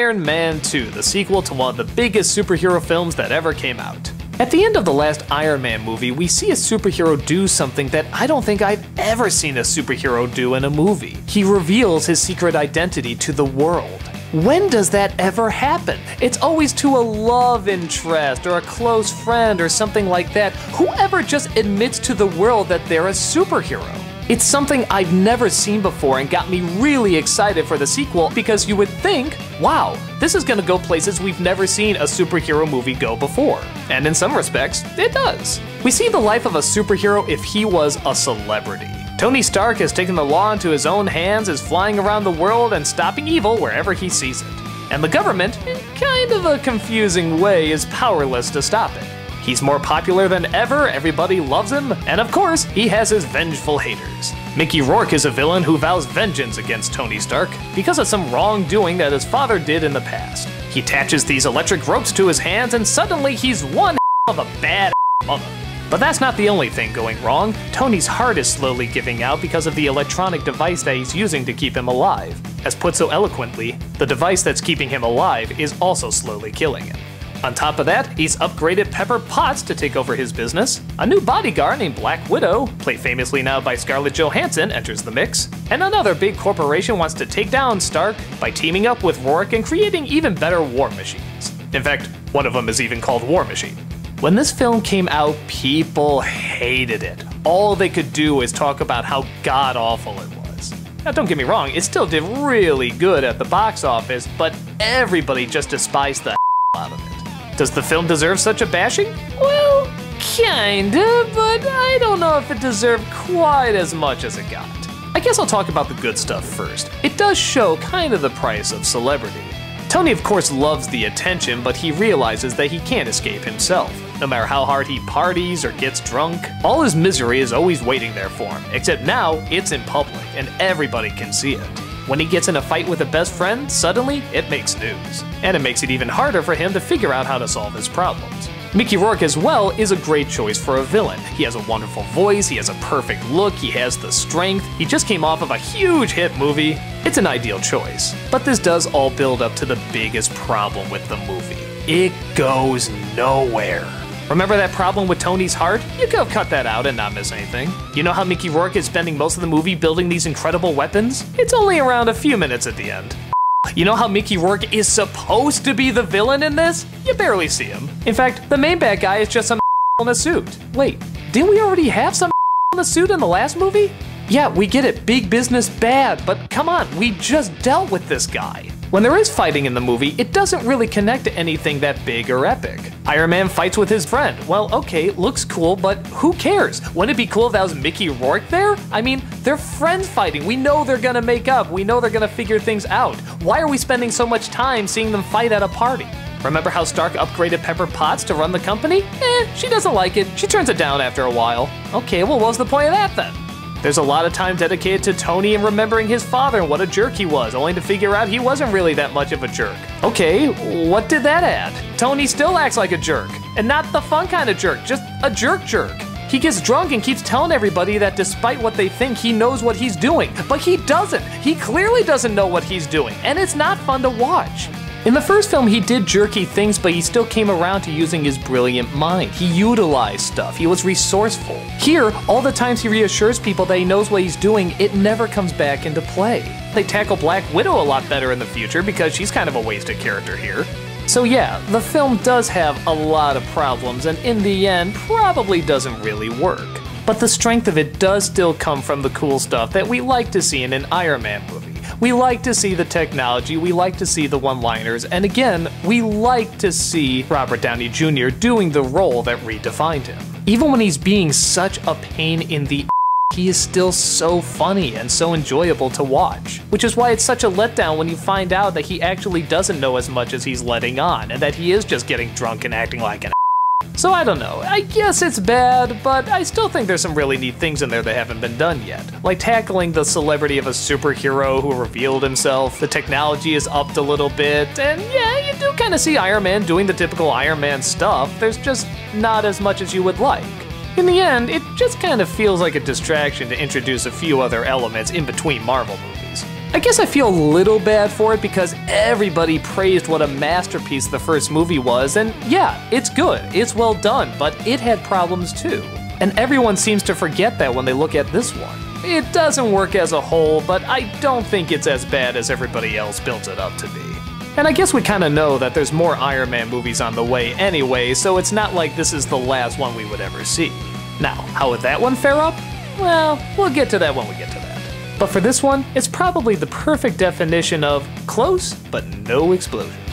Iron Man 2, the sequel to one of the biggest superhero films that ever came out. At the end of the last Iron Man movie, we see a superhero do something that I don't think I've ever seen a superhero do in a movie. He reveals his secret identity to the world. When does that ever happen? It's always to a love interest or a close friend or something like that. Whoever just admits to the world that they're a superhero. It's something I've never seen before and got me really excited for the sequel because you would think, wow, this is gonna go places we've never seen a superhero movie go before. And in some respects, it does. We see the life of a superhero if he was a celebrity. Tony Stark has taken the law into his own hands, is flying around the world and stopping evil wherever he sees it. And the government, in kind of a confusing way, is powerless to stop it. He's more popular than ever, everybody loves him, and of course, he has his vengeful haters. Mickey Rourke is a villain who vows vengeance against Tony Stark because of some wrongdoing that his father did in the past. He attaches these electric ropes to his hands and suddenly he's one of a bad mother. But that's not the only thing going wrong. Tony's heart is slowly giving out because of the electronic device that he's using to keep him alive. As put so eloquently, the device that's keeping him alive is also slowly killing him. On top of that, he's upgraded Pepper Potts to take over his business, a new bodyguard named Black Widow, played famously now by Scarlett Johansson, enters the mix, and another big corporation wants to take down Stark by teaming up with Rourke and creating even better war machines. In fact, one of them is even called War Machine. When this film came out, people hated it. All they could do is talk about how god-awful it was. Now don't get me wrong, it still did really good at the box office, but everybody just despised the out of it. Does the film deserve such a bashing? Well, kinda, but I don't know if it deserved quite as much as it got. I guess I'll talk about the good stuff first. It does show kind of the price of celebrity. Tony of course loves the attention, but he realizes that he can't escape himself. No matter how hard he parties or gets drunk, all his misery is always waiting there for him, except now it's in public and everybody can see it. When he gets in a fight with a best friend, suddenly it makes news. And it makes it even harder for him to figure out how to solve his problems. Mickey Rourke as well is a great choice for a villain. He has a wonderful voice, he has a perfect look, he has the strength, he just came off of a huge hit movie. It's an ideal choice. But this does all build up to the biggest problem with the movie. It goes nowhere. Remember that problem with Tony's heart? You could have cut that out and not miss anything. You know how Mickey Rourke is spending most of the movie building these incredible weapons? It's only around a few minutes at the end. You know how Mickey Rourke is supposed to be the villain in this? You barely see him. In fact, the main bad guy is just some in a suit. Wait, didn't we already have some in a suit in the last movie? Yeah, we get it, big business bad, but come on, we just dealt with this guy. When there is fighting in the movie, it doesn't really connect to anything that big or epic. Iron Man fights with his friend. Well, okay, looks cool, but who cares? Wouldn't it be cool if that was Mickey Rourke there? I mean, they're friends fighting. We know they're gonna make up. We know they're gonna figure things out. Why are we spending so much time seeing them fight at a party? Remember how Stark upgraded Pepper Potts to run the company? She doesn't like it. She turns it down after a while. Okay, well, what's the point of that then? There's a lot of time dedicated to Tony and remembering his father and what a jerk he was, only to figure out he wasn't really that much of a jerk. Okay, what did that add? Tony still acts like a jerk, and not the fun kind of jerk, just a jerk. He gets drunk and keeps telling everybody that despite what they think, he knows what he's doing, but he doesn't. He clearly doesn't know what he's doing, and it's not fun to watch. In the first film, he did jerky things, but he still came around to using his brilliant mind. He utilized stuff. He was resourceful. Here, all the times he reassures people that he knows what he's doing, it never comes back into play. They tackle Black Widow a lot better in the future because she's kind of a wasted character here. So yeah, the film does have a lot of problems and in the end, probably doesn't really work. But the strength of it does still come from the cool stuff that we like to see in an Iron Man movie. We like to see the technology, we like to see the one-liners, and again, we like to see Robert Downey Jr. doing the role that redefined him. Even when he's being such a pain in the he is still so funny and so enjoyable to watch. Which is why it's such a letdown when you find out that he actually doesn't know as much as he's letting on, and that he is just getting drunk and acting like an So I don't know, I guess it's bad, but I still think there's some really neat things in there that haven't been done yet. Like tackling the celebrity of a superhero who revealed himself, the technology is upped a little bit, and yeah, you do kind of see Iron Man doing the typical Iron Man stuff, there's just not as much as you would like. In the end, it just kind of feels like a distraction to introduce a few other elements in between Marvel movies. I guess I feel a little bad for it because everybody praised what a masterpiece the first movie was, and yeah, it's good, it's well done, but it had problems too. And everyone seems to forget that when they look at this one. It doesn't work as a whole, but I don't think it's as bad as everybody else built it up to be. And I guess we kinda know that there's more Iron Man movies on the way anyway, so it's not like this is the last one we would ever see. Now, how would that one fare up? Well, we'll get to that when we get to that. But for this one, it's probably the perfect definition of close, but no explosion.